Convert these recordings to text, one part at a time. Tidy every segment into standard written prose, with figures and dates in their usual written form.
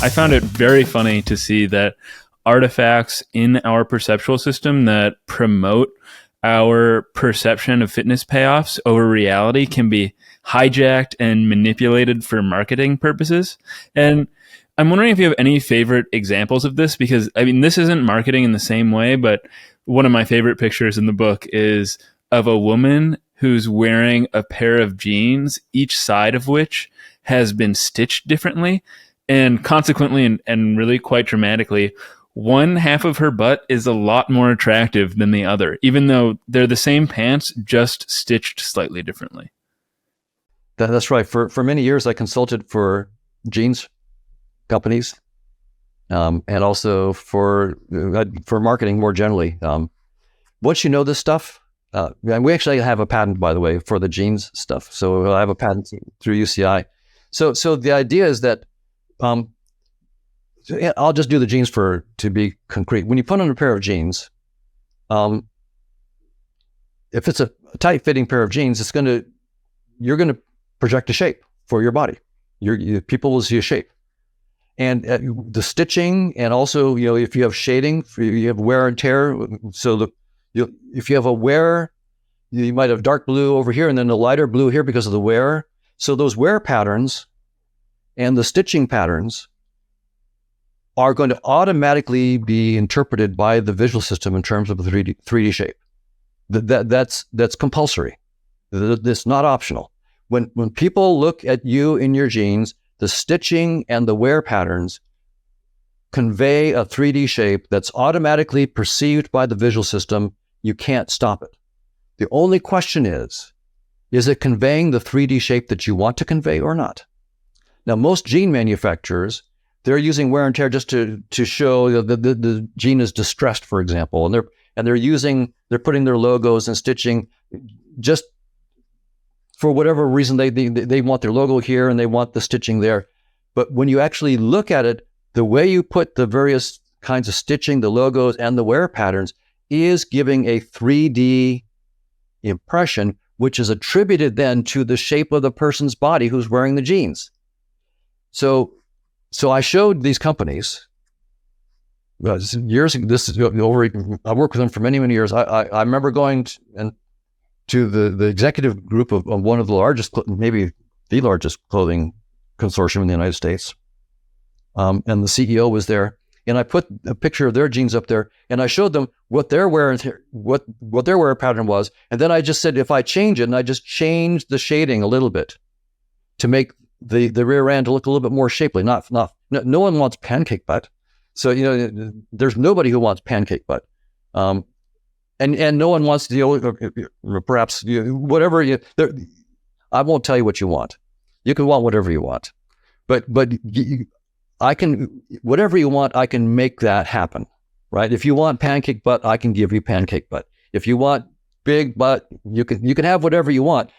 I found it very funny to see that artifacts in our perceptual system that promote our perception of fitness payoffs over reality can be hijacked and manipulated for marketing purposes. And I'm wondering if you have any favorite examples of this, because I mean, this isn't marketing in the same way, but one of my favorite pictures in the book is of a woman who's wearing a pair of jeans, each side of which has been stitched differently. And consequently, and really quite dramatically, one half of her butt is a lot more attractive than the other, even though they're the same pants, just stitched slightly differently. That's right. For many years, I consulted for jeans companies, and also for marketing more generally. Once you know this stuff, and we actually have a patent, by the way, for the jeans stuff. So I have a patent through UCI. So the idea is that I'll just do the jeans to be concrete. When you put on a pair of jeans, if it's a tight-fitting pair of jeans, you're gonna project a shape for your body. People will see a shape, and the stitching, and also if you have shading, you have wear and tear. So if you have a wear, you might have dark blue over here, and then a lighter blue here because of the wear. So those wear patterns and the stitching patterns are going to automatically be interpreted by the visual system in terms of a 3D shape. That's compulsory. That's not optional. When people look at you in your jeans, the stitching and the wear patterns convey a 3D shape that's automatically perceived by the visual system. You can't stop it. The only question is it conveying the 3D shape that you want to convey or not? Now, most jean manufacturers, they're using wear and tear just to show the jean is distressed, for example, and they're putting their logos and stitching just for whatever reason. They want their logo here and they want the stitching there. But when you actually look at it, the way you put the various kinds of stitching, the logos and the wear patterns is giving a 3D impression, which is attributed then to the shape of the person's body who's wearing the jeans. So I showed these companies years. This is over. I worked with them for many years. I remember going to the executive group of one of the largest, maybe the largest clothing consortium in the United States, and the CEO was there. And I put a picture of their jeans up there, and I showed them what their wear pattern was. And then I just said, if I change it, and I just changed the shading a little bit to make the rear end to look a little bit more shapely. No one wants pancake butt. So, there's nobody who wants pancake butt. And no one wants to, perhaps, whatever I won't tell you what you want. You can want whatever you want, but I can, whatever you want, I can make that happen, right? If you want pancake butt, I can give you pancake butt. If you want big butt, you can have whatever you want.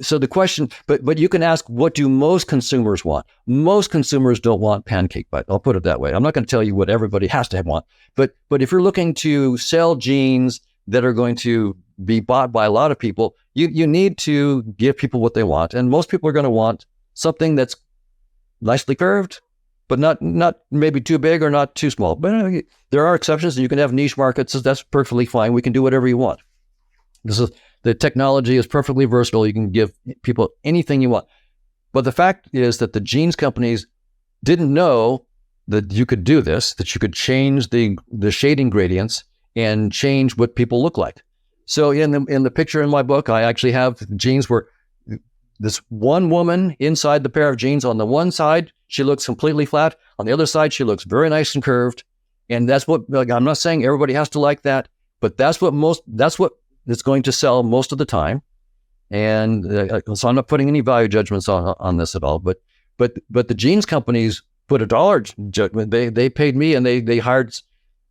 So the question, but you can ask, what do most consumers want? Most consumers don't want pancake butt. I'll put it that way. I'm not going to tell you what everybody has to want, but if you're looking to sell jeans that are going to be bought by a lot of people, you need to give people what they want. And most people are going to want something that's nicely curved, but not maybe too big or not too small. But there are exceptions, and you can have niche markets. So that's perfectly fine. We can do whatever you want. The technology is perfectly versatile. You can give people anything you want. But the fact is that the jeans companies didn't know that you could do this, that you could change the shading gradients and change what people look like. So in the picture in my book, I actually have jeans where this one woman inside the pair of jeans, on the one side, she looks completely flat. On the other side, she looks very nice and curved. And that's what, I'm not saying everybody has to like that, but that's what it's going to sell most of the time. And so I'm not putting any value judgments on this at all, but the jeans companies put a dollar judgment. They paid me, and they hired,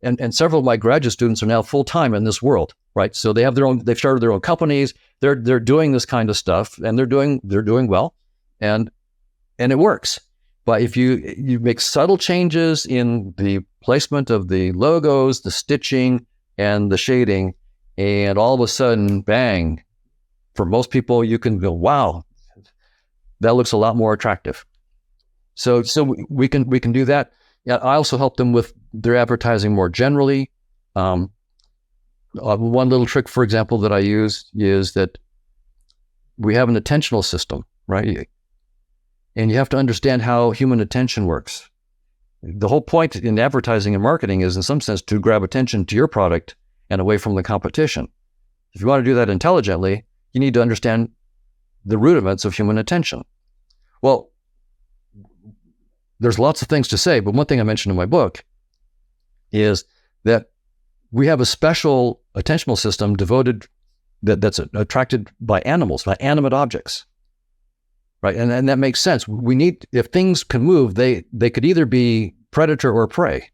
and several of my graduate students are now full-time in this world, right? So they've started their own companies. They're doing this kind of stuff, and they're doing well, and it works. But if you make subtle changes in the placement of the logos, the stitching, and the shading, and all of a sudden, bang, for most people, you can go, wow, that looks a lot more attractive. So we can do that. Yeah, I also help them with their advertising more generally. One little trick, for example, that I use is that we have an attentional system, right? And you have to understand how human attention works. The whole point in advertising and marketing is, in some sense, to grab attention to your product and away from the competition. If you want to do that intelligently, you need to understand the rudiments of human attention. Well, there's lots of things to say, but one thing I mentioned in my book is that we have a special attentional system devoted that's attracted by animals, by animate objects, right? And that makes sense. We need, if things can move, they could either be predator or prey.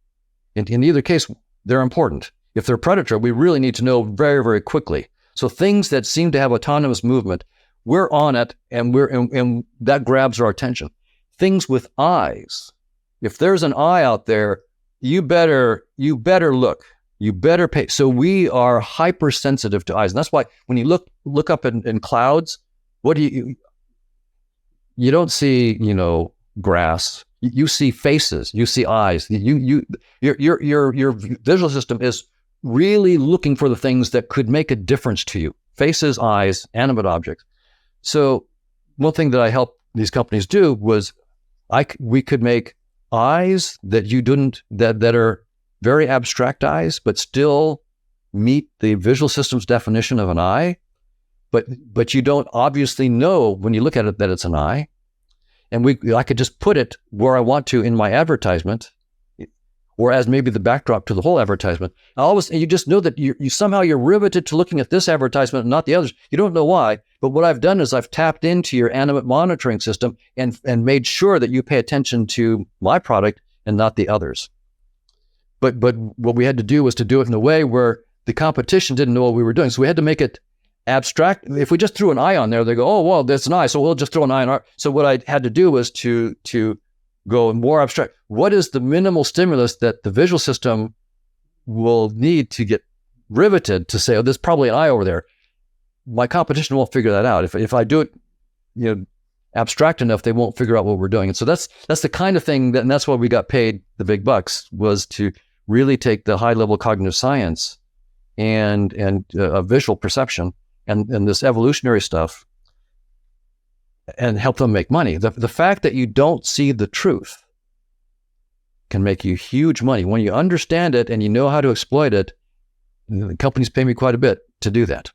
In either case, they're important. If they're predator, we really need to know very, very quickly. So things that seem to have autonomous movement, we're on it, and and that grabs our attention. Things with eyes. If there's an eye out there, you better look. You better pay. So we are hypersensitive to eyes. And that's why when you look up in clouds, what do you don't see, grass. You see faces, you see eyes. Your visual system is really looking for the things that could make a difference to you. Faces, eyes, animate objects. So one thing that I helped these companies do was we could make eyes that are very abstract eyes, but still meet the visual system's definition of an eye. But you don't obviously know when you look at it that it's an eye. And I could just put it where I want to in my advertisement, or as maybe the backdrop to the whole advertisement. You just know that you somehow you're riveted to looking at this advertisement and not the others. You don't know why. But what I've done is I've tapped into your animate monitoring system and made sure that you pay attention to my product and not the others. But what we had to do was to do it in a way where the competition didn't know what we were doing. So we had to make it abstract. If we just threw an eye on there, they go, oh, well, that's an eye, so we'll just throw an eye on our. So what I had to do was to go more abstract. What is the minimal stimulus that the visual system will need to get riveted to say, oh, there's probably an eye over there? My competition won't figure that out. If I do it, abstract enough, they won't figure out what we're doing. And so that's the kind of thing and that's why we got paid the big bucks, was to really take the high level cognitive science and visual perception and this evolutionary stuff and help them make money. The fact that you don't see the truth can make you huge money. When you understand it and you know how to exploit it, the companies pay me quite a bit to do that.